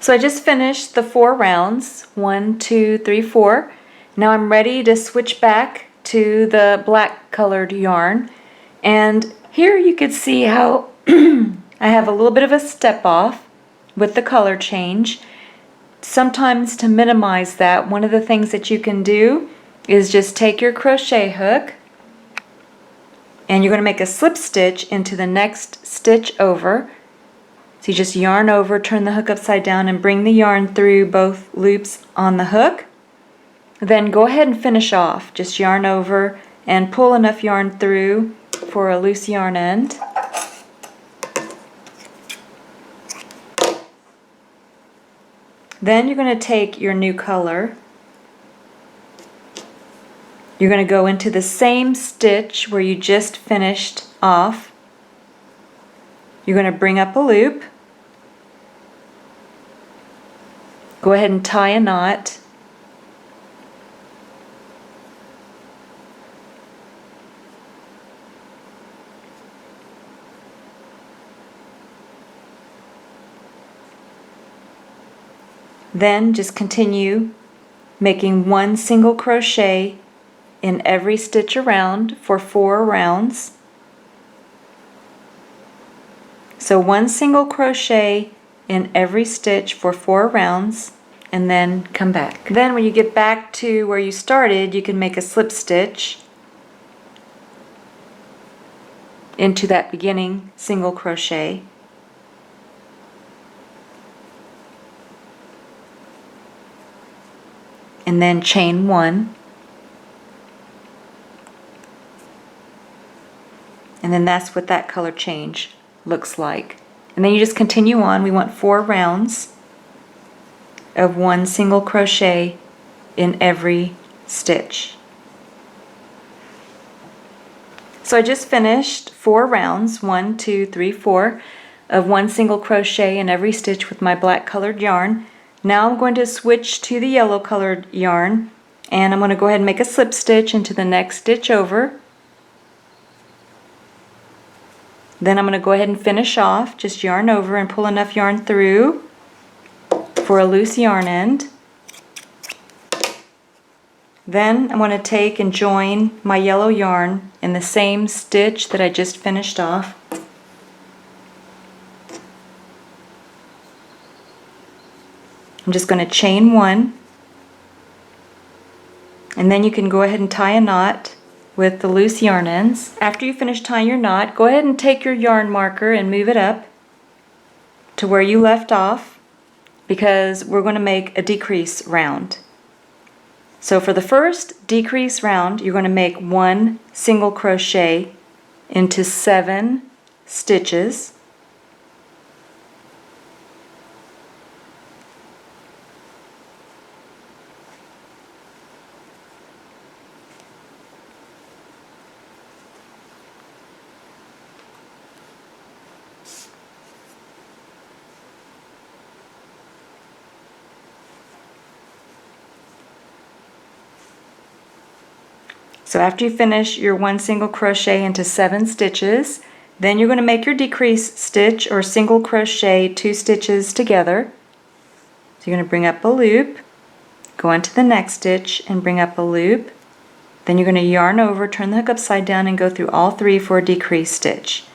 So I just finished the 4 rounds, 1, 2, 3, 4. Now I'm ready to switch back to the black colored yarn. And here you can see how I have a little bit of a step off with the color change. Sometimes to minimize that, one of the things that you can do is just take your crochet hook and you're going to make a slip stitch into the next stitch over. So you just yarn over, turn the hook upside down, and bring the yarn through both loops on the hook. Then go ahead and finish off. Just yarn over and pull enough yarn through for a loose yarn end. Then you're going to take your new color. You're going to go into the same stitch where you just finished off. You're going to bring up a loop. Go ahead and tie a knot. Then just continue making 1 single crochet in every stitch around for 4 rounds. So 1 single crochet in every stitch for 4 rounds, and then come back. Then when you get back to where you started, you can make a slip stitch into that beginning single crochet. And then chain 1. And then that's what that color change looks like. And then you just continue on. We want 4 rounds of 1 single crochet in every stitch. So I just finished 4 rounds, 1, 2, 3, 4, of 1 single crochet in every stitch with my black colored yarn. Now I'm going to switch to the yellow colored yarn, and I'm going to go ahead and make a slip stitch into the next stitch over. Then I'm going to go ahead and finish off, just yarn over and pull enough yarn through for a loose yarn end. Then I'm going to take and join my yellow yarn in the same stitch that I just finished off. I'm just going to chain 1, and then you can go ahead and tie a knot with the loose yarn ends. After you finish tying your knot, go ahead and take your yarn marker and move it up to where you left off, because we're going to make a decrease round. So for the first decrease round, you're going to make 1 single crochet into 7 stitches. So after you finish your 1 single crochet into 7 stitches, then you're going to make your decrease stitch or single crochet 2 stitches together. So you're going to bring up a loop, go into the next stitch and bring up a loop. Then you're going to yarn over, turn the hook upside down, and go through all 3 for a decrease stitch.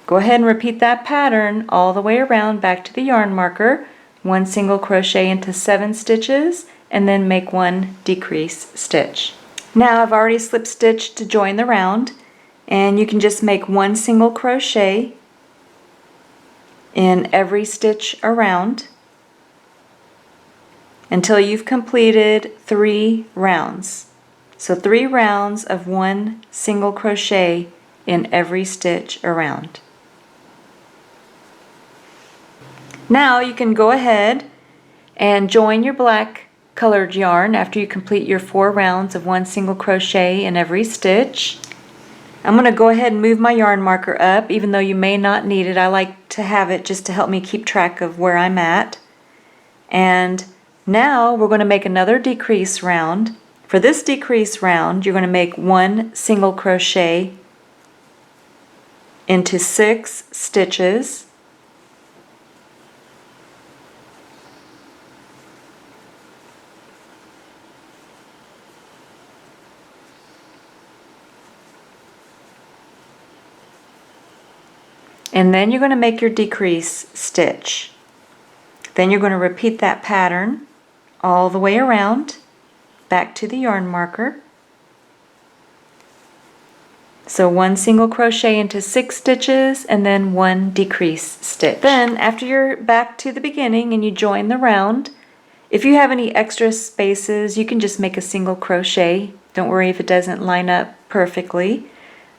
Go ahead and repeat that pattern all the way around back to the yarn marker. 1 single crochet into 7 stitches, and then make 1 decrease stitch. Now I've already slip stitched to join the round, and you can just make 1 single crochet in every stitch around until you've completed 3 rounds. So 3 rounds of 1 single crochet in every stitch around. Now you can go ahead and join your black colored yarn after you complete your 4 rounds of 1 single crochet in every stitch. I'm going to go ahead and move my yarn marker up, even though you may not need it. I like to have it just to help me keep track of where I'm at. And now we're going to make another decrease round. For this decrease round, you're going to make 1 single crochet into 6 stitches. And then you're going to make your decrease stitch. Then you're going to repeat that pattern all the way around, back to the yarn marker. So 1 single crochet into 6 stitches and then 1 decrease stitch. Then after you're back to the beginning and you join the round, if you have any extra spaces, you can just make a single crochet. Don't worry if it doesn't line up perfectly.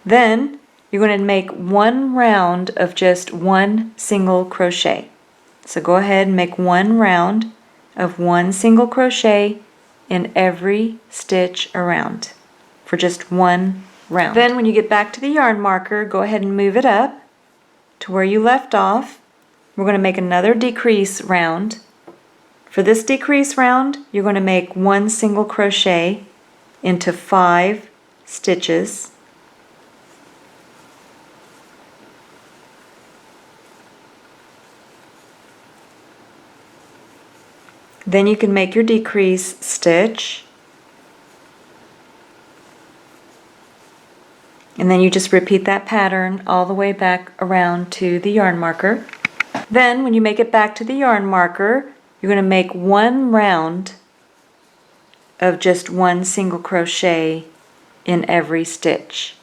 Then you're going to make 1 round of just 1 single crochet. So go ahead and make 1 round of 1 single crochet in every stitch around for just 1 round. Then when you get back to the yarn marker, go ahead and move it up to where you left off. We're going to make another decrease round. For this decrease round, you're going to make 1 single crochet into 5 stitches. Then you can make your decrease stitch. And then you just repeat that pattern all the way back around to the yarn marker. Then when you make it back to the yarn marker, you're going to make 1 round of just 1 single crochet in every stitch.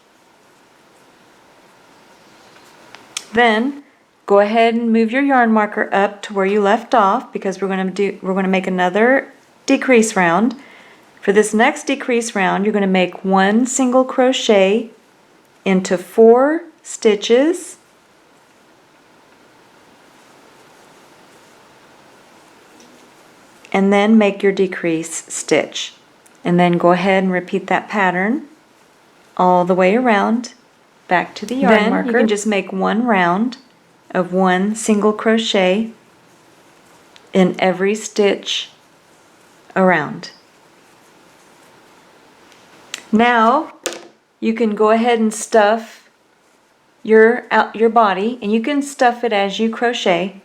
Then go ahead and move your yarn marker up to where you left off, because we're going to make another decrease round. For this next decrease round, you're going to make 1 single crochet into 4 stitches. And then make your decrease stitch. And then go ahead and repeat that pattern all the way around back to the yarn marker. You can just make 1 round of 1 single crochet in every stitch around. Now you can go ahead and stuff your body, and you can stuff it as you crochet.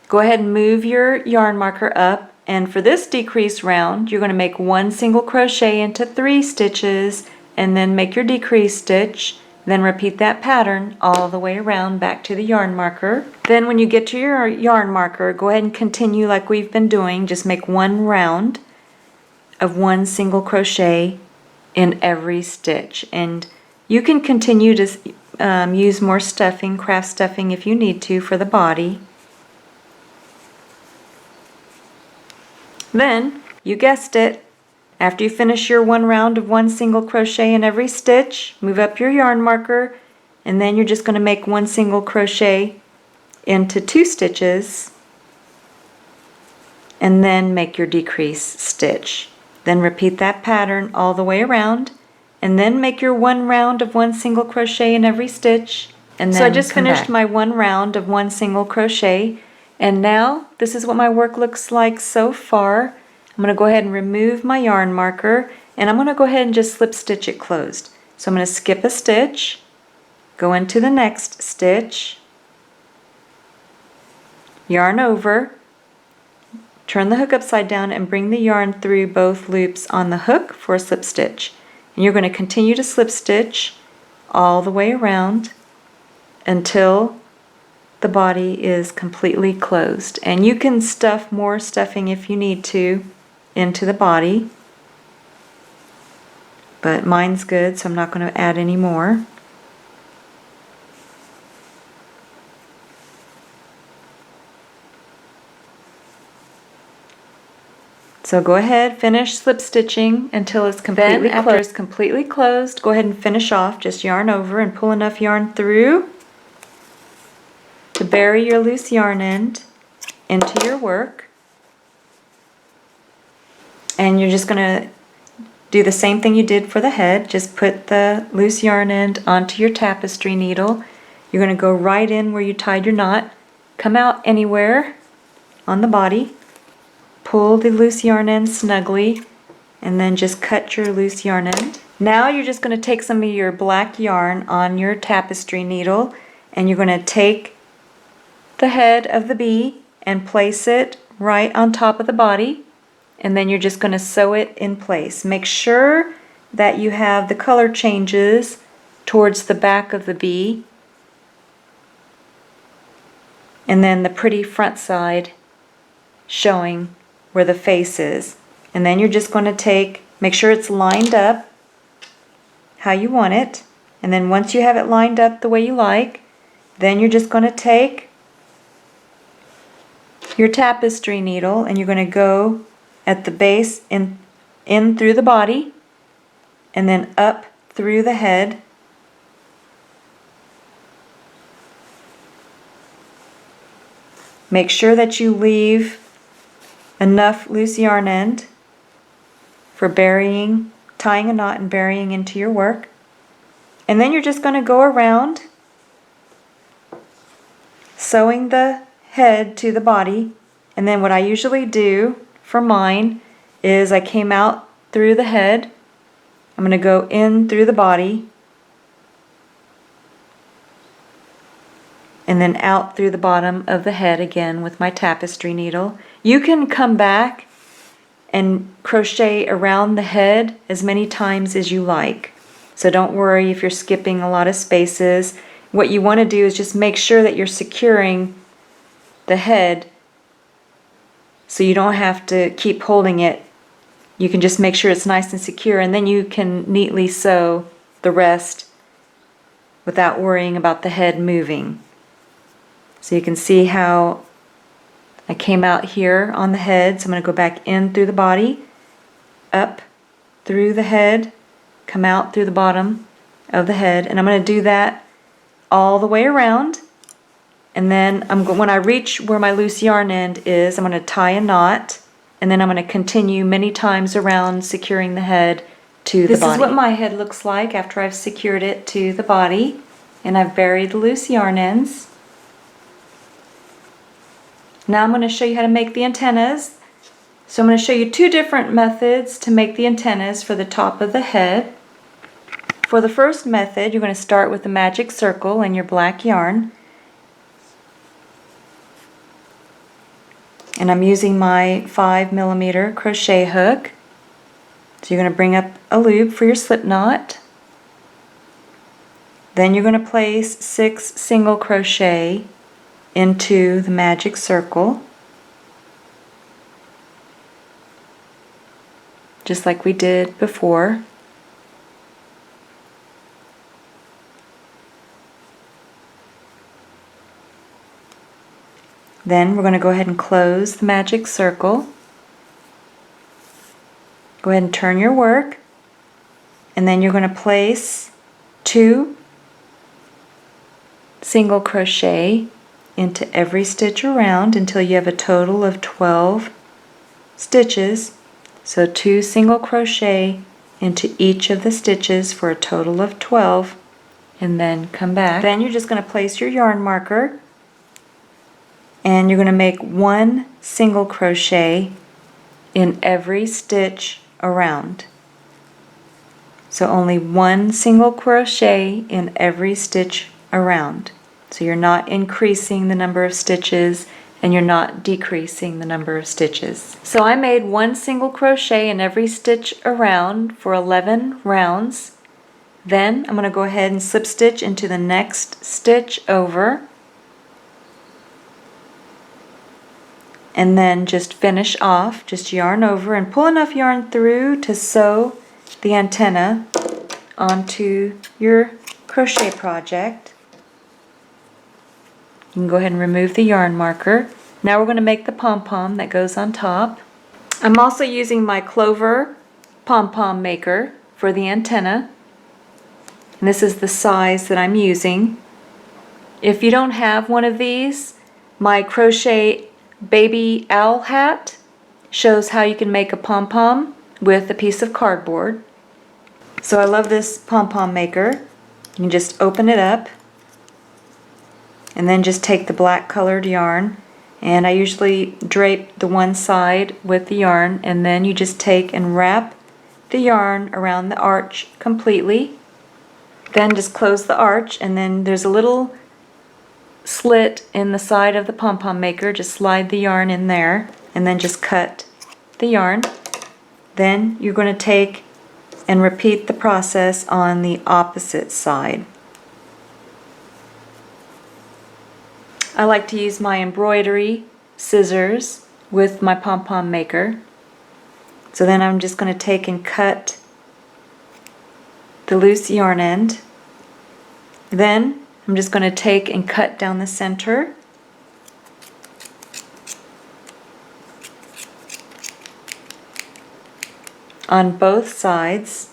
Go ahead and move your yarn marker up, and for this decrease round, you're going to make 1 single crochet into 3 stitches and then make your decrease stitch. Then repeat that pattern all the way around back to the yarn marker. Then when you get to your yarn marker, go ahead and continue like we've been doing. Just make 1 round of 1 single crochet in every stitch. And you can continue to use more stuffing, craft stuffing if you need to for the body. Then, you guessed it, after you finish your 1 round of 1 single crochet in every stitch, move up your yarn marker, and then you're just going to make 1 single crochet into 2 stitches, and then make your decrease stitch. Then repeat that pattern all the way around, and then make your 1 round of 1 single crochet in every stitch. And then so I just finished my 1 round of 1 single crochet, and now this is what my work looks like so far. I'm going to go ahead and remove my yarn marker, and I'm going to go ahead and just slip stitch it closed. So I'm going to skip a stitch, go into the next stitch, yarn over, turn the hook upside down, and bring the yarn through both loops on the hook for a slip stitch. And you're going to continue to slip stitch all the way around until the body is completely closed. And you can stuff more stuffing if you need to into the body, but mine's good, so I'm not going to add any more. So go ahead, finish slip stitching until it's completely closed. After it's completely closed, go ahead and finish off. Just yarn over and pull enough yarn through to bury your loose yarn end into your work. And you're just going to do the same thing you did for the head. Just put the loose yarn end onto your tapestry needle. You're going to go right in where you tied your knot. Come out anywhere on the body. Pull the loose yarn end snugly and then just cut your loose yarn end. Now you're just going to take some of your black yarn on your tapestry needle and you're going to take the head of the bee and place it right on top of the body, and then you're just going to sew it in place. Make sure that you have the color changes towards the back of the bee and then the pretty front side showing where the face is. And then you're just going to make sure it's lined up how you want it, and then once you have it lined up the way you like, then you're just going to take your tapestry needle and you're going to go at the base in through the body and then up through the head. Make sure that you leave enough loose yarn end for burying, tying a knot and burying into your work. And then you're just going to go around sewing the head to the body. And then what I usually do for mine is I came out through the head. I'm going to go in through the body and then out through the bottom of the head again with my tapestry needle. You can come back and crochet around the head as many times as you like. So don't worry if you're skipping a lot of spaces. What you want to do is just make sure that you're securing the head so you don't have to keep holding it. You can just make sure it's nice and secure, and then you can neatly sew the rest without worrying about the head moving. So you can see how I came out here on the head, so I'm going to go back in through the body, up through the head, come out through the bottom of the head, and I'm going to do that all the way around. And then when I reach where my loose yarn end is, I'm going to tie a knot, and then I'm going to continue many times around securing the head to the body. This is what my head looks like after I've secured it to the body and I've buried the loose yarn ends. Now I'm going to show you how to make the antennas. So I'm going to show you two different methods to make the antennas for the top of the head. For the first method, you're going to start with the magic circle and your black yarn. And I'm using my 5mm crochet hook. So you're going to bring up a loop for your slip knot. Then you're going to place 6 single crochet into the magic circle, just like we did before. Then we're going to go ahead and close the magic circle. Go ahead and turn your work, and then you're going to place 2 single crochet into every stitch around until you have a total of 12 stitches. So 2 single crochet into each of the stitches for a total of 12, and then come back. Then you're just going to place your yarn marker and you're going to make 1 single crochet in every stitch around. So only 1 single crochet in every stitch around. So you're not increasing the number of stitches and you're not decreasing the number of stitches. So I made 1 single crochet in every stitch around for 11 rounds. Then I'm going to go ahead and slip stitch into the next stitch over, and then just finish off, just yarn over and pull enough yarn through to sew the antenna onto your crochet project. You can go ahead and remove the yarn marker. Now we're going to make the pom-pom that goes on top. I'm also using my clover pom-pom maker for the antenna. And this is the size that I'm using. If you don't have one of these, my crochet baby owl hat shows how you can make a pom-pom with a piece of cardboard. So I love this pom-pom maker. You can just open it up and then just take the black colored yarn, and I usually drape the one side with the yarn, and then you just take and wrap the yarn around the arch completely. Then just close the arch, and then there's a little slit in the side of the pom-pom maker. Just slide the yarn in there and then just cut the yarn. Then you're going to take and repeat the process on the opposite side. I like to use my embroidery scissors with my pom-pom maker. So then I'm just going to take and cut the loose yarn end. Then I'm just going to take and cut down the center. On both sides.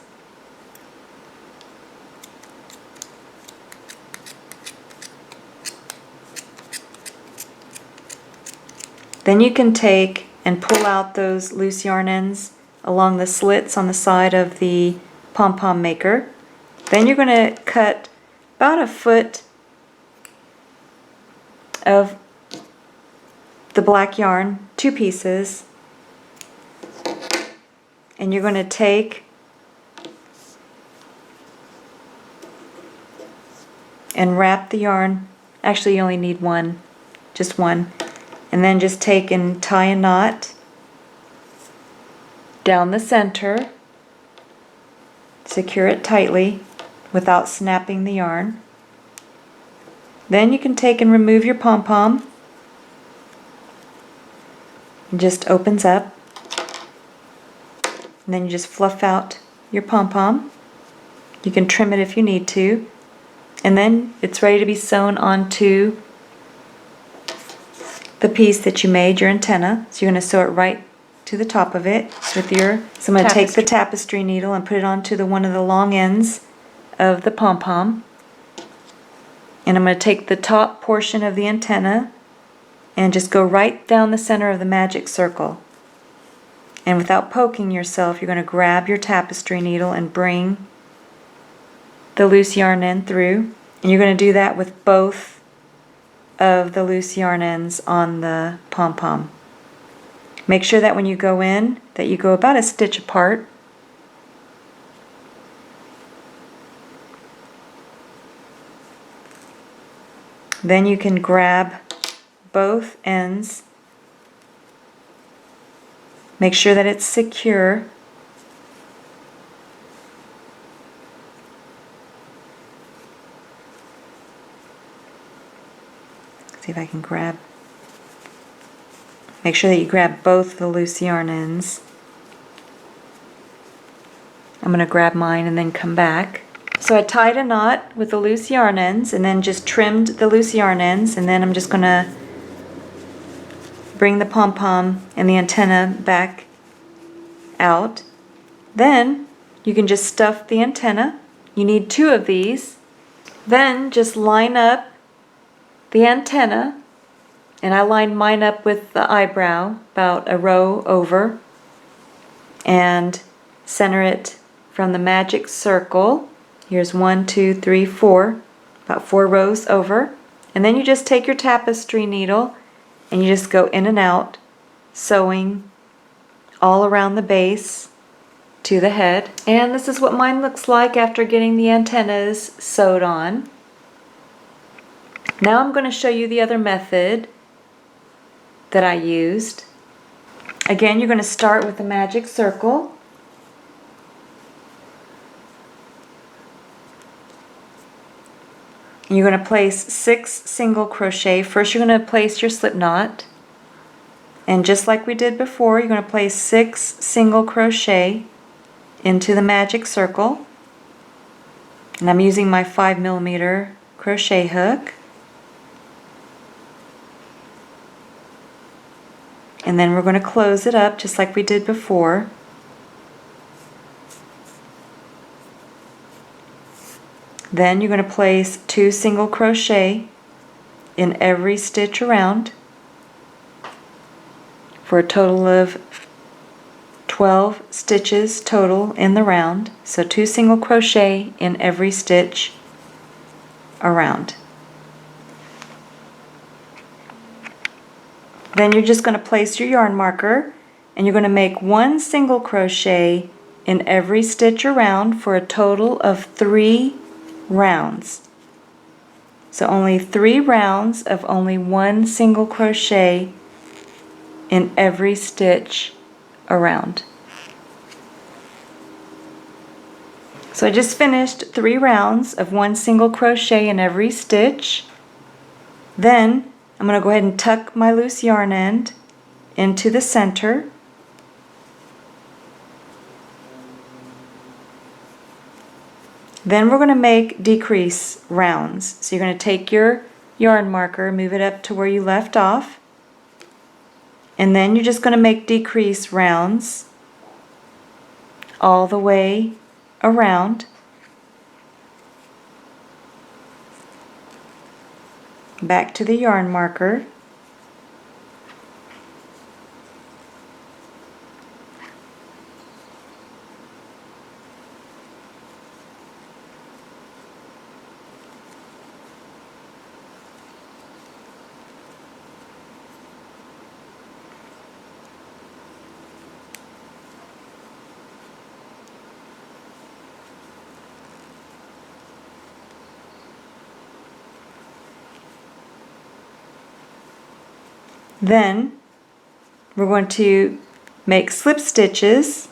Then you can take and pull out those loose yarn ends along the slits on the side of the pom-pom maker. Then you're going to cut about 1 foot of the black yarn, 2 pieces, and you're going to take and wrap the yarn. Actually, you only need one, just one. And then just take and tie a knot down the center. Secure it tightly without snapping the yarn. Then you can take and remove your pom-pom. It just opens up. And then you just fluff out your pom-pom. You can trim it if you need to. And then it's ready to be sewn onto the piece that you made, your antenna. So you're going to sew it right to the top of it with your... So I'm going to take the tapestry needle and put it onto one of the long ends of the pom-pom. And I'm going to take the top portion of the antenna and just go right down the center of the magic circle. And without poking yourself, you're going to grab your tapestry needle and bring the loose yarn end through. And you're going to do that with both of the loose yarn ends on the pom-pom. Make sure that when you go in, that you go about 1 stitch apart. Then you can grab both ends. Make sure that it's secure. See if I can grab. Make sure that you grab both the loose yarn ends. I'm going to grab mine and then come back. So I tied a knot with the loose yarn ends and then just trimmed the loose yarn ends, and then I'm just going to bring the pom-pom and the antenna back out. Then you can just stuff the antenna. You need 2 of these. Then just line up the antenna, and I lined mine up with the eyebrow about a row over, and center it from the magic circle. Here's 1, 2, 3, 4, about 4 rows over. And then you just take your tapestry needle and you just go in and out, sewing all around the base to the head. And this is what mine looks like after getting the antennas sewed on. Now I'm going to show you the other method that I used. Again, you're going to start with the magic circle. And you're going to place 6 single crochet. First you're going to place your slip knot. And just like we did before, you're going to place 6 single crochet into the magic circle. And I'm using my 5mm crochet hook. And then we're going to close it up just like we did before. Then you're going to place 2 single crochet in every stitch around for a total of 12 stitches total in the round. So 2 single crochet in every stitch around. Then you're just going to place your yarn marker and you're going to make 1 single crochet in every stitch around for a total of 3 rounds. So only 3 rounds of only 1 single crochet in every stitch around. So I just finished 3 rounds of 1 single crochet in every stitch. Then I'm going to go ahead and tuck my loose yarn end into the center. Then we're going to make decrease rounds. So you're going to take your yarn marker, move it up to where you left off, and then you're just going to make decrease rounds all the way around. Back to the yarn marker. Then we're going to make slip stitches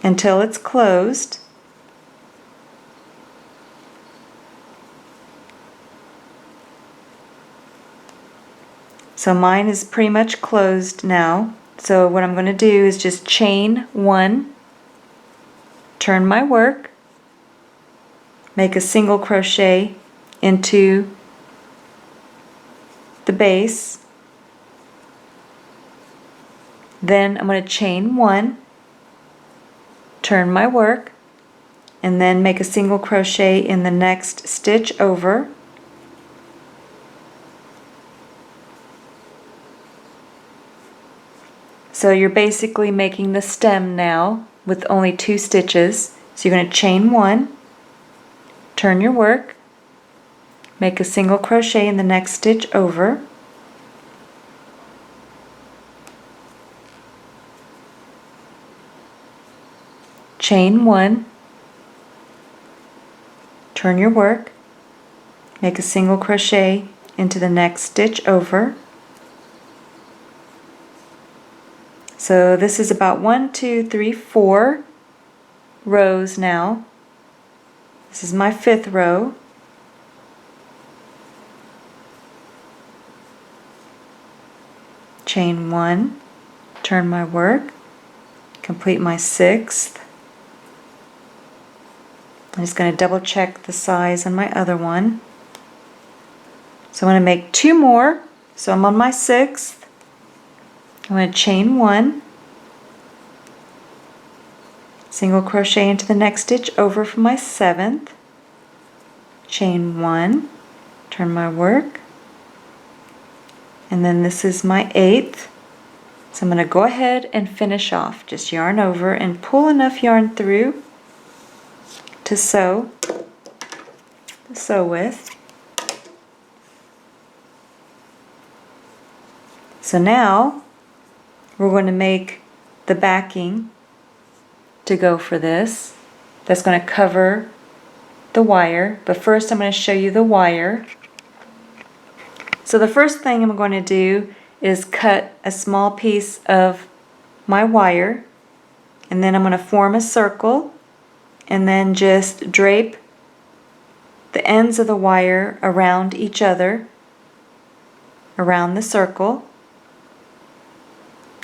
until it's closed. So mine is pretty much closed now. So what I'm going to do is just chain 1, turn my work, make a single crochet into the base. Then I'm going to chain 1, turn my work, and then make a single crochet in the next stitch over. So you're basically making the stem now with only 2 stitches. So you're going to chain 1, turn your work, make a single crochet in the next stitch over. Chain 1, turn your work, make a single crochet into the next stitch over. So this is about 1, 2, 3, 4 rows now. This is my 5th row. Chain 1, turn my work, complete my 6th. I'm just going to double check the size on my other one. So I'm going to make 2 more. So I'm on my 6th. I'm going to chain 1, single crochet into the next stitch over for my 7th, chain 1, turn my work, and then this is my 8th. So I'm going to go ahead and finish off. Just yarn over and pull enough yarn through to sew with. So now we're going to make the backing to go for this. That's going to cover the wire, but first I'm going to show you the wire. So the first thing I'm going to do is cut a small piece of my wire, and then I'm going to form a circle and then just drape the ends of the wire around each other, around the circle,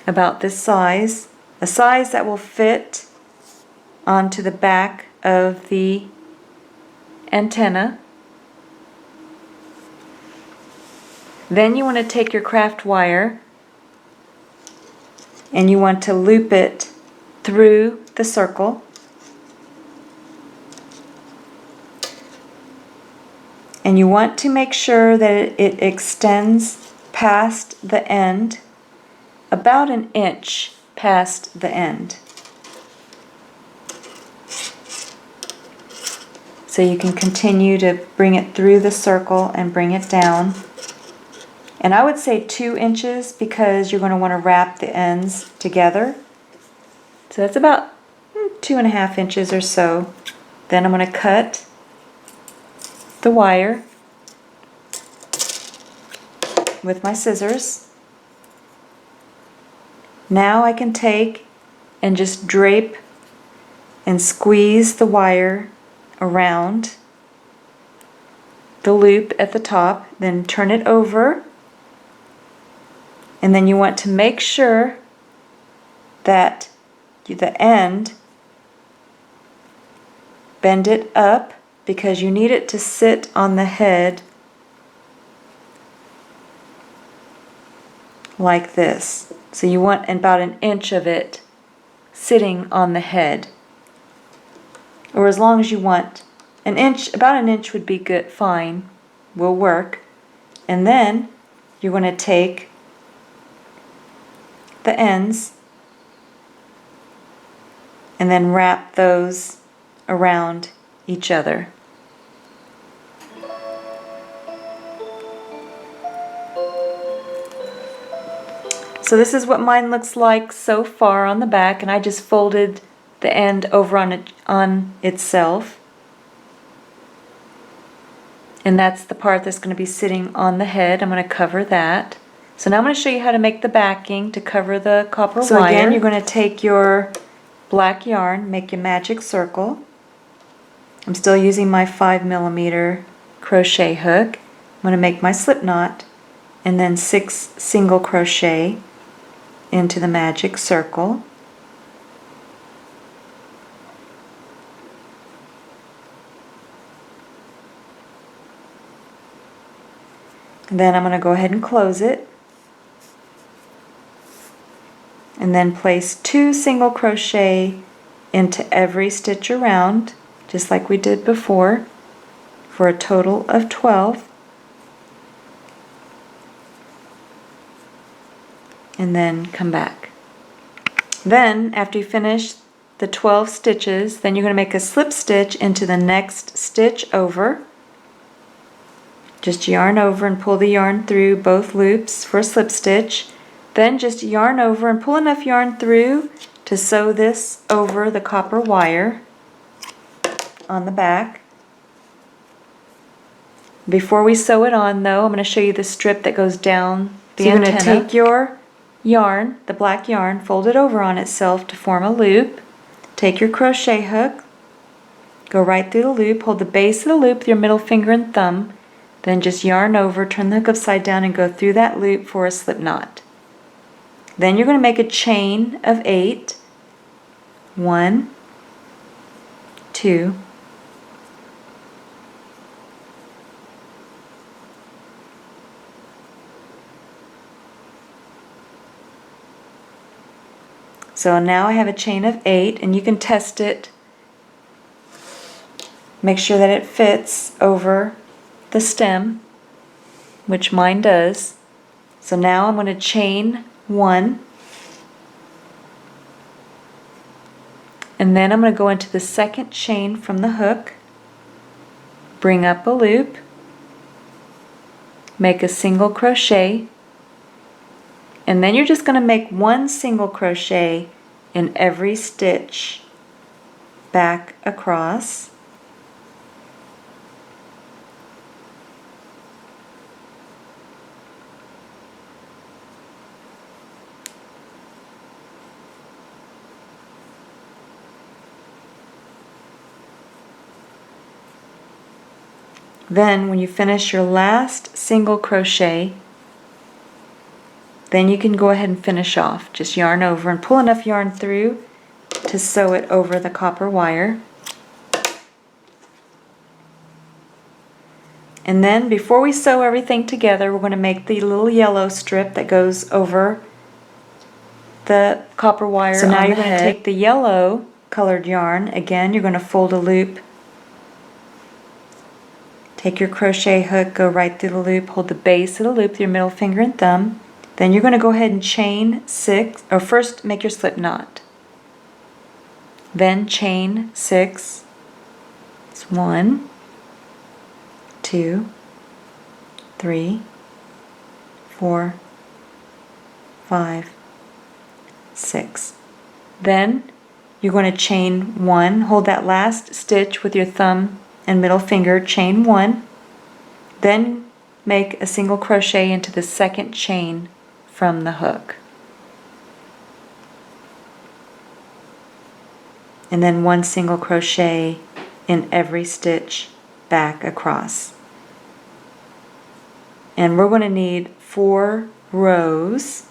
about this size, a size that will fit onto the back of the antenna. Then you want to take your craft wire and you want to loop it through the circle. And you want to make sure that it extends past the end, about an inch past the end. So you can continue to bring it through the circle and bring it down. And I would say 2 inches because you're going to want to wrap the ends together. So that's about 2.5 inches or so. Then I'm going to cut the wire with my scissors. Now I can take and just drape and squeeze the wire around the loop at the top, then turn it over, and then you want to make sure that the end, bend it up because you need it to sit on the head like this. So you want about an inch of it sitting on the head, or as long as you want. An inch, about an inch would be good, fine, will work. And then you're going to take the ends and then wrap those around each other. So this is what mine looks like so far on the back, and I just folded the end over on itself. And that's the part that's going to be sitting on the head. I'm going to cover that. So now I'm going to show you how to make the backing to cover the copper wire. So again, you're going to take your black yarn, make your magic circle. I'm still using my 5mm crochet hook. I'm going to make my slip knot and then 6 single crochet into the magic circle. And then I'm going to go ahead and close it. And then place 2 single crochet into every stitch around, just like we did before, for a total of 12. And then come back. Then, after you finish the 12 stitches, then you're going to make a slip stitch into the next stitch over. Just yarn over and pull the yarn through both loops for a slip stitch. Then just yarn over and pull enough yarn through to sew this over the copper wire on the back. Before we sew it on though, I'm going to show you the strip that goes down the antenna. You're going to take your yarn, the black yarn, fold it over on itself to form a loop. Take your crochet hook, go right through the loop, hold the base of the loop with your middle finger and thumb, then just yarn over, turn the hook upside down and go through that loop for a slip knot. Then you're going to make a chain of 8. 1, 2, 'So now I have a chain of 8, and you can test it. Make sure that it fits over the stem, which mine does. So now I'm going to chain 1, and then I'm going to go into the second chain from the hook, bring up a loop, make a single crochet, and then you're just going to make 1 single crochet in every stitch back across. Then when you finish your last single crochet, then you can go ahead and finish off. Just yarn over and pull enough yarn through to sew it over the copper wire. And then before we sew everything together, we're going to make the little yellow strip that goes over the copper wire. So now you're going to take the yellow colored yarn. Again, you're going to fold a loop. Take your crochet hook, go right through the loop, hold the base of the loop with your middle finger and thumb. Then you're going to go ahead and chain 6, or first make your slip knot. Then chain 6. It's 1, 2, 3, 4, 5, 6. Then you're going to chain 1, hold that last stitch with your thumb and middle finger, chain 1, then make a single crochet into the second chain from the hook. And then 1 single crochet in every stitch back across. And we're going to need 4 rows.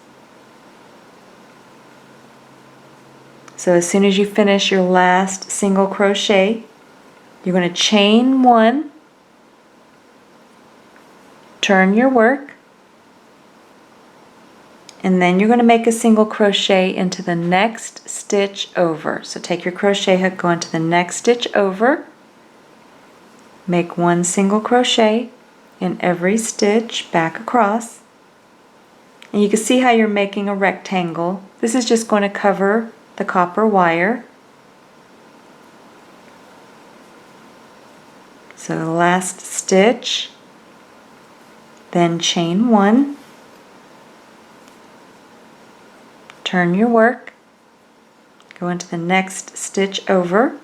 So as soon as you finish your last single crochet, you're going to chain 1, turn your work, and then you're going to make a single crochet into the next stitch over. So take your crochet hook, go into the next stitch over, make 1 single crochet in every stitch back across, and you can see how you're making a rectangle. This is just going to cover the copper wire. So the last stitch, then chain 1, turn your work, go into the next stitch over,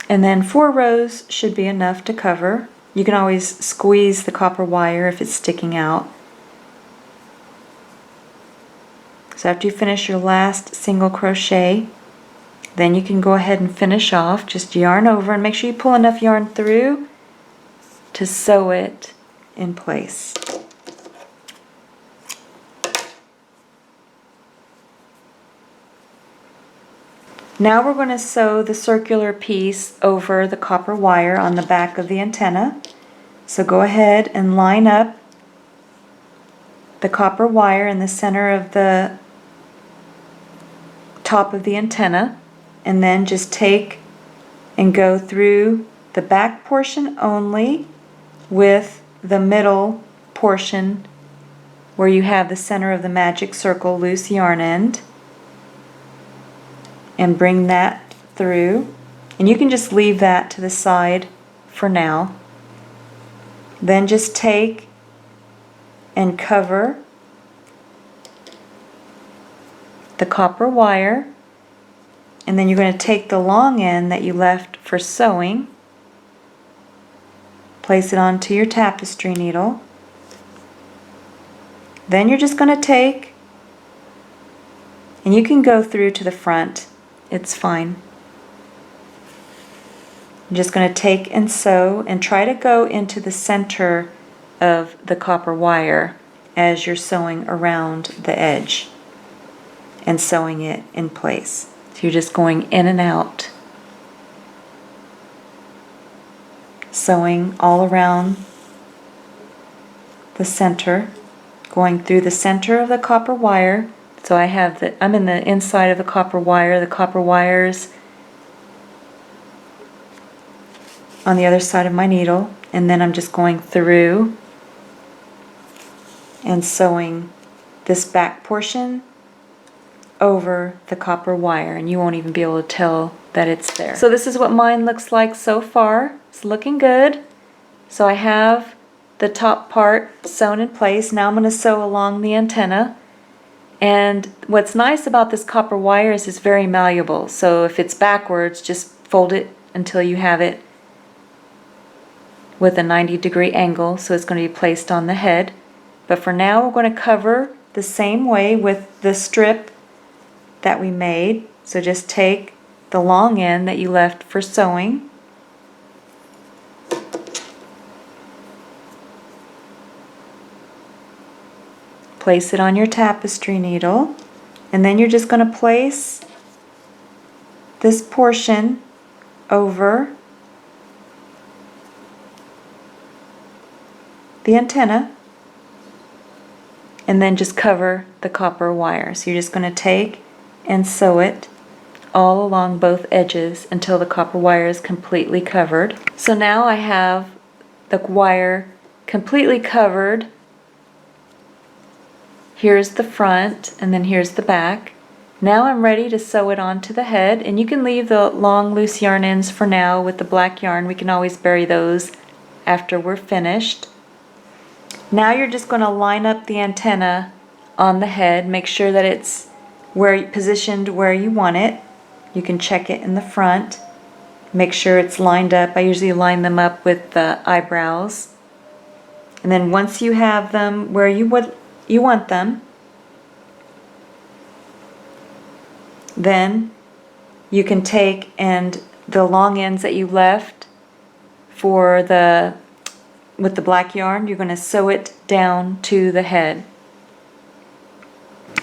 and then 4 rows should be enough to cover. You can always squeeze the copper wire if it's sticking out. So after you finish your last single crochet, then you can go ahead and finish off. Just yarn over and make sure you pull enough yarn through to sew it in place. Now we're going to sew the circular piece over the copper wire on the back of the antenna. So go ahead and line up the copper wire in the center of the top of the antenna, and then just take and go through the back portion only with the middle portion where you have the center of the magic circle loose yarn end, and bring that through. And you can just leave that to the side for now. Then just take and cover the copper wire, and then you're going to take the long end that you left for sewing, place it onto your tapestry needle. Then you're just going to take, and you can go through to the front, it's fine. I'm just going to take and sew and try to go into the center of the copper wire as you're sewing around the edge and sewing it in place. So you're just going in and out, sewing all around the center, going through the center of the copper wire. So I'm in the inside of the copper wire's on the other side of my needle, and then I'm just going through and sewing this back portion over the copper wire, and you won't even be able to tell that it's there. So this is what mine looks like so far. It's looking good. So I have the top part sewn in place. Now I'm going to sew along the antenna. And what's nice about this copper wire is it's very malleable. So if it's backwards, just fold it until you have it with a 90-degree angle, so it's going to be placed on the head. But for now, we're going to cover the same way with the strip that we made. So just take the long end that you left for sewing, place it on your tapestry needle, and then you're just going to place this portion over the antenna, and then just cover the copper wire. So you're just going to take and sew it all along both edges until the copper wire is completely covered. So now I have the wire completely covered. Here's the front and then here's the back. Now I'm ready to sew it onto the head, and you can leave the long loose yarn ends for now with the black yarn. We can always bury those after we're finished. Now you're just going to line up the antenna on the head. Make sure that it's positioned where you want it. You can check it in the front. Make sure it's lined up. I usually line them up with the eyebrows. And then once you have them where you want them, then you can take and the long ends that you left with the black yarn, you're going to sew it down to the head.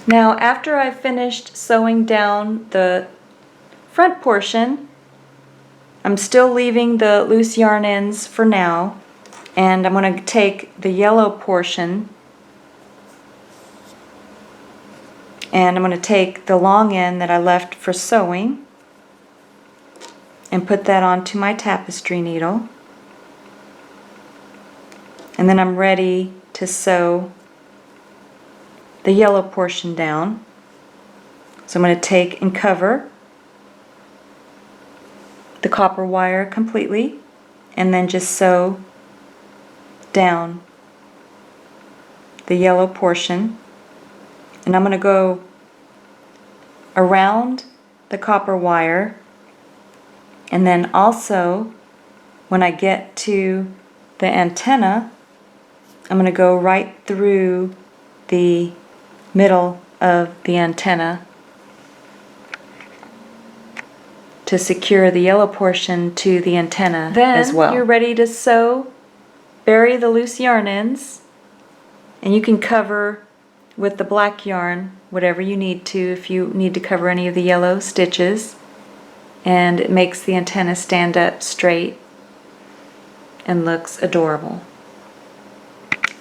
Now after I've finished sewing down the front portion, I'm still leaving the loose yarn ends for now, and I'm going to take the yellow portion and I'm going to take the long end that I left for sewing and put that onto my tapestry needle. And then I'm ready to sew the yellow portion down. So I'm going to take and cover the copper wire completely and then just sew down the yellow portion. And I'm going to go around the copper wire, and then also when I get to the antenna, I'm going to go right through the middle of the antenna to secure the yellow portion to the antenna as well. Then you're ready to sew, bury the loose yarn ends, and you can cover with the black yarn whatever you need to if you need to cover any of the yellow stitches, and it makes the antenna stand up straight and looks adorable.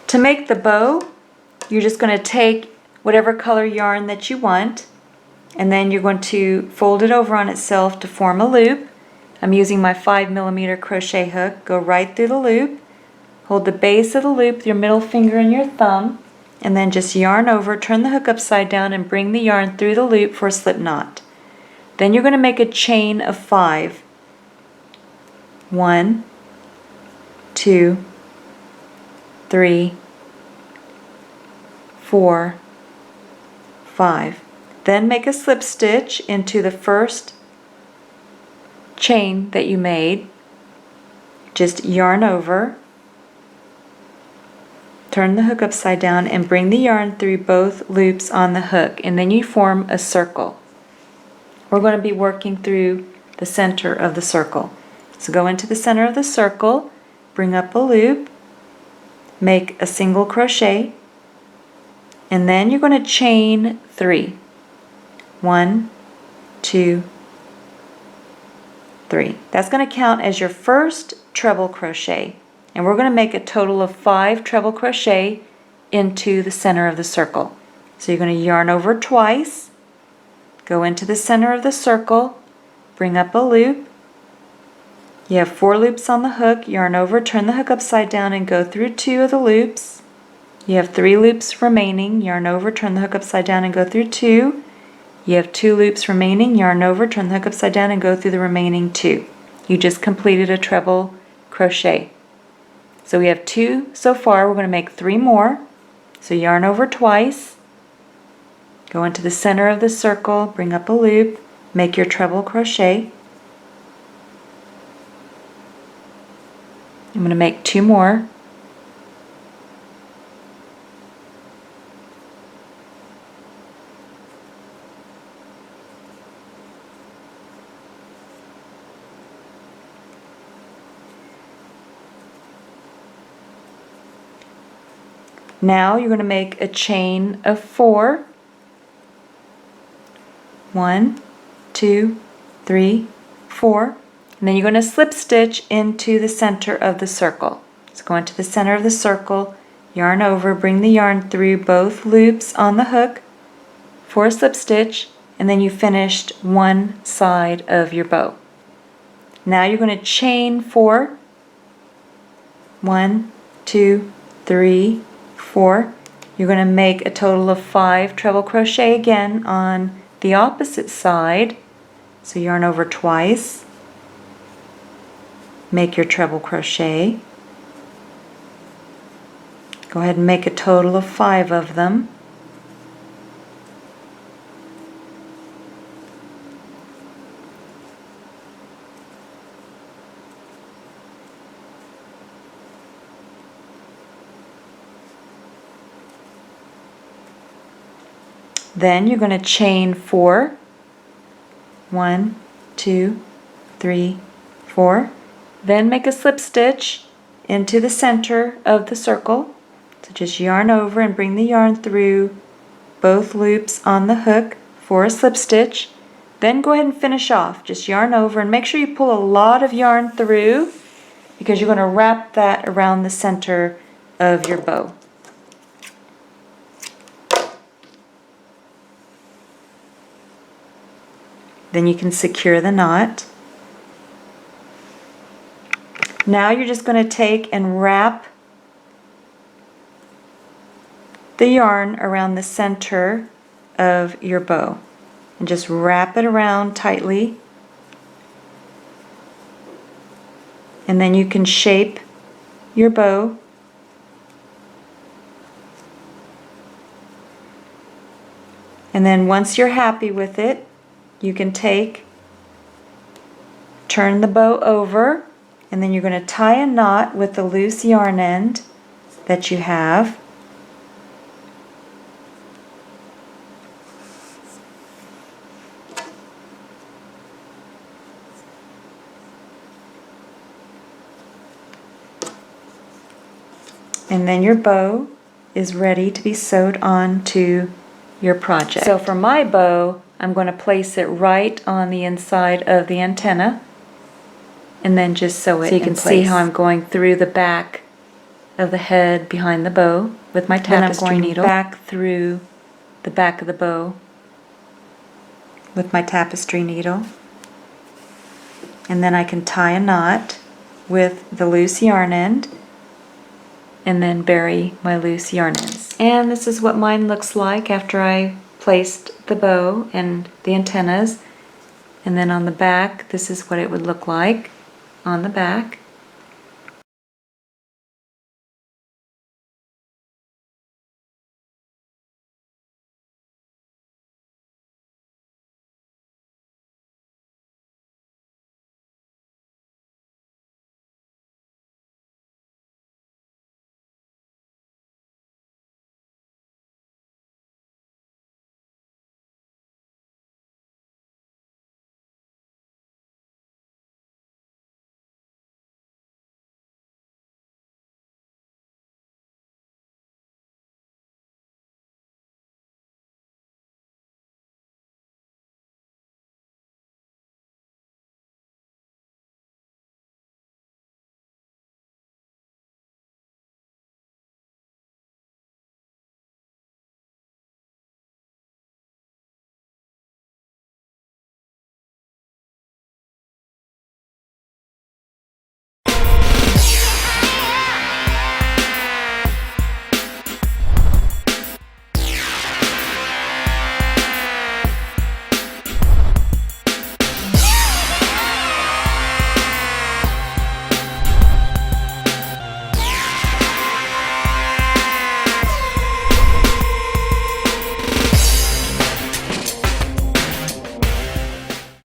To make the bow, you're just going to take whatever color yarn that you want, and then you're going to fold it over on itself to form a loop. I'm using my 5mm crochet hook. Go right through the loop, hold the base of the loop with your middle finger and your thumb, and then just yarn over, turn the hook upside down, and bring the yarn through the loop for a slip knot. Then you're going to make a chain of 5. 1, 2, 3, 4, 5. Then make a slip stitch into the first chain that you made. Just yarn over, turn the hook upside down, and bring the yarn through both loops on the hook, and then you form a circle. We're going to be working through the center of the circle. So go into the center of the circle, bring up a loop, make a single crochet, and then you're going to chain 3. 1, 2, 3. That's going to count as your first treble crochet. And we're going to make a total of 5 treble crochet into the center of the circle. So you're going to yarn over twice, go into the center of the circle, bring up a loop. You have 4 loops on the hook, yarn over, turn the hook upside down, and go through 2 of the loops. You have 3 loops remaining, yarn over, turn the hook upside down, and go through 2. You have 2 loops remaining, yarn over, turn the hook upside down, and go through the remaining 2. You just completed a treble crochet. So we have 2 so far. We're going to make 3 more. So yarn over twice, go into the center of the circle, bring up a loop, make your treble crochet. I'm going to make 2 more. Now you're going to make a chain of 4. 1, 2, 3, 4. And then you're going to slip stitch into the center of the circle. So go into the center of the circle, yarn over, bring the yarn through both loops on the hook for a slip stitch, and then you finished one side of your bow. Now you're going to chain 4. 1, 2, 3, 4. You're going to make a total of 5 treble crochet again on the opposite side. So yarn over twice, make your treble crochet. Go ahead and make a total of 5 of them. Then you're going to chain 4. 1, 2, 3, 4. Then make a slip stitch into the center of the circle. So just yarn over and bring the yarn through both loops on the hook for a slip stitch. Then go ahead and finish off. Just yarn over and make sure you pull a lot of yarn through because you're going to wrap that around the center of your bow. Then you can secure the knot. Now you're just going to take and wrap the yarn around the center of your bow. And just wrap it around tightly. And then you can shape your bow. And then once you're happy with it, you can turn the bow over, and then you're going to tie a knot with the loose yarn end that you have. And then your bow is ready to be sewed on to your project. So for my bow, I'm going to place it right on the inside of the antenna and then just sew it in place. So you can see how I'm going through the back of the head behind the bow with my tapestry needle. Back through the back of the bow with my tapestry needle. And then I can tie a knot with the loose yarn end and then bury my loose yarn ends. And this is what mine looks like after I placed the bow and the antennas. And then on the back, this is what it would look like on the back.